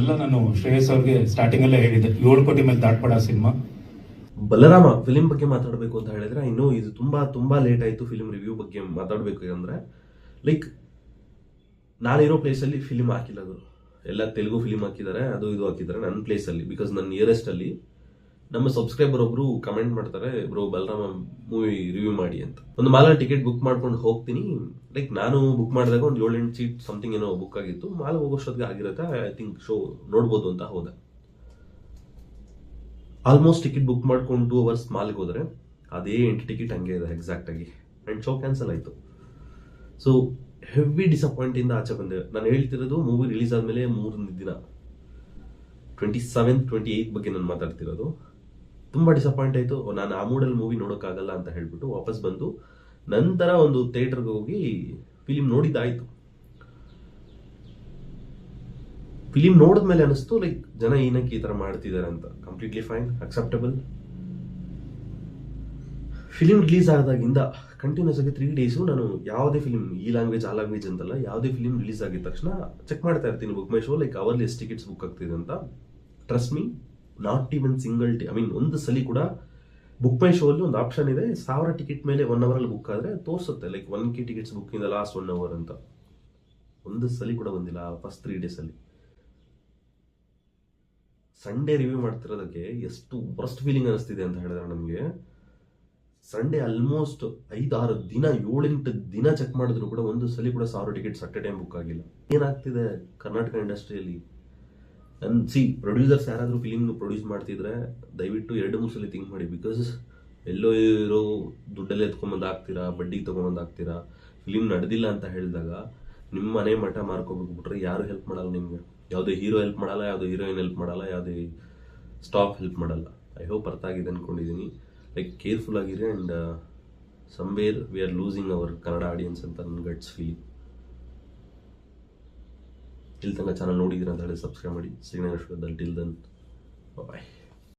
ಎಲ್ಲ ನಾನು ಶ್ರೇಯಸ್ ಅವ್ರಿಗೆ ಸ್ಟಾರ್ಟಿಂಗ್ ಅಲ್ಲೇ ಹೇಳಿದ್ದೆ 7 ಕೋಟಿ ಮೇಲೆ ದಾಟ್ಪಡ ಸಿನಿಮಾ. ಬಲರಾಮ ಫಿಲಿಂ ಬಗ್ಗೆ ಮಾತಾಡಬೇಕು ಅಂತ ಹೇಳಿದ್ರೆ ಇನ್ನೂ ಇದು ತುಂಬಾ ತುಂಬಾ ಲೇಟ್ ಆಯ್ತು ಫಿಲಿಂ ರಿವ್ಯೂ ಬಗ್ಗೆ ಮಾತಾಡಬೇಕು ಅಂದ್ರೆ. ಲೈಕ್ ನಾನಿರೋ ಪ್ಲೇಸಲ್ಲಿ ಫಿಲಿಂ ಹಾಕಿಲ್ಲ ಅದು, ಎಲ್ಲ ತೆಲುಗು ಫಿಲಿಂ ಹಾಕಿದ್ದಾರೆ, ಅದು ಇದು ಹಾಕಿದ್ದಾರೆ ನನ್ನ ಪ್ಲೇಸಲ್ಲಿ. ಬಿಕಾಸ್ ನನ್ನ ನಿಯರೆಸ್ಟ್ ಅಲ್ಲಿ ನಮ್ಮ ಸಬ್ಸ್ಕ್ರೈಬರ್ ಒಬ್ರು ಕಮೆಂಟ್ ಮಾಡ್ತಾರೆ, ಬ್ರೋ ಬಲರಾಮ ಮೂವಿ ರಿವ್ಯೂ ಮಾಡಿ ಅಂತ. ಒಂದು ಮಾಲ ಟಿಕೆಟ್ ಬುಕ್ ಮಾಡ್ಕೊಂಡು ಹೋಗ್ತೀನಿ. ಲೈಕ್ ನಾನು ಬುಕ್ ಮಾಡಿದಾಗ ಒಂದು 7-8 ಸೀಟ್ ಸಮಥಿಂಗ್ ಏನೋ ಬುಕ್ ಆಗಿತ್ತು. ಮಾಲ ಹೋಗೋಷ್ಟೊತ್ತಿಗೆ ಆಗಿರುತ್ತೆ, ಐ ಥಿಂಕ್ ಶೋ ನೋಡ್ಬೋದು ಅಂತ ಹೋದೆ. ಆಲ್ಮೋಸ್ಟ್ ಟಿಕೆಟ್ ಬುಕ್ ಮಾಡ್ಕೊಂಡು 2 ಅವರ್ಸ್ ಮಾಲ್ಗೆ ಹೋದ್ರೆ ಅದೇ 8 ಟಿಕೆಟ್ ಹಂಗೆ ಇದೆ ಎಕ್ಸಾಕ್ಟ್ ಆಗಿ. ಅಂಡ್ ಶೋ ಕ್ಯಾನ್ಸಲ್ ಆಯ್ತು. ಸೊ ಹೆವಿ ಡಿಸಪಾಯಿಂಟ್ ಇಂದ ಆಚೆ ಬಂದೆ. ನಾನು ಹೇಳ್ತಿರೋದು ಮೂವಿ ರಿಲೀಸ್ ಆದ್ಮೇಲೆ 3 ದಿನ, 27th 28th ಬಗ್ಗೆ ನಾನು ಮಾತಾಡ್ತಿರೋದು. ತುಂಬಾ ಡಿಸಪಾಯಿಂಟ್ ಆಯ್ತು. ನಾನು ಆ ಮೂಡಲ್ಲಿ ಮೂವಿ ನೋಡೋಕ್ಕಾಗಲ್ಲ ಅಂತ ಹೇಳ್ಬಿಟ್ಟು ವಾಪಸ್ ಬಂದು ನಂತರ ಒಂದು ಥಿಯೇಟರ್ಗೆ ಹೋಗಿ ಫಿಲಿಂ ನೋಡಿದ್ದಾಯ್ತು. ಫಿಲಿಂ ನೋಡಿದ್ಮೇಲೆ ಅನಿಸ್ತು ಲೈಕ್ ಜನ ಏನಕ್ಕೆ ಈ ತರ ಮಾಡ್ತಿದ್ದಾರೆ ಅಂತ. Completely fine, acceptable. Film release ಆದಾಗಿಂದ ಕಂಟಿನ್ಯೂಸ್ ಆಗಿ 3 ಡೇಸು ನಾನು ಯಾವುದೇ ಫಿಲಿಂ, ಈ ಲ್ಯಾಂಗ್ವೇಜ್ ಆ ಲ್ಯಾಂಗ್ವೇಜ್ ಅಂತಲ್ಲ, ಯಾವುದೇ ಫಿಲಿಂ ರಿಲೀಸ್ ಆಗಿದ ತಕ್ಷಣ ಚೆಕ್ ಮಾಡ್ತಾ ಇರ್ತೀನಿ ಬುಕ್ ಮೈ ಶೋ, ಲೈಕ್ ಅವರ್ಲಿ ಎಷ್ಟು ಟಿಕೆಟ್ಸ್ ಬುಕ್ ಆಗ್ತಿದೆ ಅಂತ. Trust me, not even single ಒಂದು ಸಲ ಕೂಡ ಬುಕ್ ಮೈ ಶೋ ಅಲ್ಲಿ ಒಂದು ಆಪ್ಷನ್ ಇದೆ, 1000 ಟಿಕೆಟ್ ಮೇಲೆ 1 ಅವರ್ ಅಲ್ಲಿ ಬುಕ್ ಆದ್ರೆ ತೋರಿಸುತ್ತೆ like 1K tickets book in the last 1 hour ಅಂತ. ಒಂದು ಸಲ ಕೂಡ ಬಂದಿಲ್ಲ ಫಸ್ಟ್ 3 ಡೇಸ್ ಅಲ್ಲಿ. ಸಂಡೇ ರಿವ್ಯೂ ಮಾಡ್ತಿರೋದಕ್ಕೆ ಎಷ್ಟು ವರ್ಸ್ಟ್ ಫೀಲಿಂಗ್ ಅನಿಸ್ತಿದೆ ಅಂತ ಹೇಳಿದ್ರೆ ನಮಗೆ. ಸಂಡೇ ಆಲ್ಮೋಸ್ಟ್ 5-6 ದಿನ 7-8 ದಿನ ಚೆಕ್ ಮಾಡಿದ್ರು ಕೂಡ ಒಂದು ಸಲ ಕೂಡ 1000 tickets at A time book ಆಗಿಲ್ಲ. ಏನಾಗ್ತಿದೆ ಕರ್ನಾಟಕ ಇಂಡಸ್ಟ್ರಿಯಲ್ಲಿ? ಪ್ರೊಡ್ಯೂಸರ್ಸ್ ಯಾರಾದರೂ ಫಿಲಿಮ್ ಪ್ರೊಡ್ಯೂಸ್ ಮಾಡ್ತಿದ್ರೆ ದಯವಿಟ್ಟು 2-3 ಸಲ ಥಿಂಕ್ ಮಾಡಿ. ಬಿಕಾಸ್ ಎಲ್ಲೋ ಇರೋ ದುಡ್ಡಲ್ಲಿ ಎತ್ಕೊಂಬಂದು ಹಾಕ್ತೀರಾ, ಬಡ್ಡಿಗೆ ತೊಗೊಂಬಂದು ಹಾಕ್ತೀರಾ. ಫಿಲಿಮ್ ನಡೆದಿಲ್ಲ ಅಂತ ಹೇಳಿದಾಗ ನಿಮ್ಮ ಮನೆ ಮಠ ಮಾರ್ಕೋಬೇಕು ಬಿಟ್ರೆ ಯಾರು ಹೆಲ್ಪ್ ಮಾಡಲ್ಲ ನಿಮಗೆ. ಯಾವುದೇ ಹೀರೋ ಹೆಲ್ಪ್ ಮಾಡಲ್ಲ, ಯಾವುದೇ ಹೀರೋಯಿನ್ ಹೆಲ್ಪ್ ಮಾಡಲ್ಲ, ಯಾವುದೇ ಸ್ಟಾಫ್ ಹೆಲ್ಪ್ ಮಾಡಲ್ಲ. ಐ ಹೋಪ್ ಅರ್ಥ ಆಗಿದೆ ಅಂದ್ಕೊಂಡಿದ್ದೀನಿ. ಲೈಕ್ ಕೇರ್ಫುಲ್ ಆಗಿರಿ. And somewhere we are losing our Kannada audience ಅಂತ ನನ್ನ ಗಟ್ಸ್ ಫೀಲಿಂಗ್. ಇಲ್ಲಿ ತನಕ ಚಾನಲ್ ನೋಡಿದ್ದೀರಾ ಅಂತ ಹೇಳಿ ಸಬ್ಸ್ಕ್ರೈಬ್ ಮಾಡಿ. ಸಿಗ್ನೇಚರ್ ಟಿಲ್ ದೆನ್ ಬಾಯ್.